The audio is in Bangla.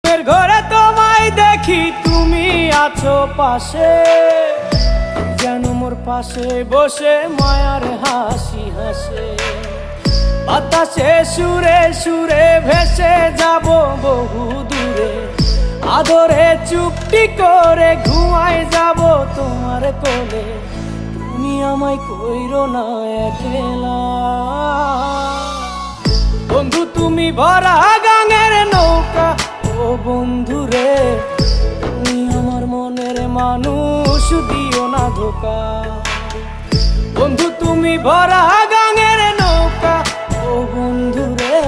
ঘুমের ঘরে তোমায় দেখি, তুমি আছো পাশে, যেন মোর পাশে বসে মায়ার হাসি হাসে। বাতাসে সুরে সুরে ভেসে যাব বহু দূরে, আদরে চুপটি করে ঘুমায় যাব তোমার কোলে। তুমি আমায় কইরো না একলা বন্ধু, তুমি ভরা গাঙের নৌকা। ও বন্ধু রে, তুমি আমার মনের মানুষ, দিও না ধোকা। বন্ধু তুমি ভরা গাঙের নৌকা, ও বন্ধু রে।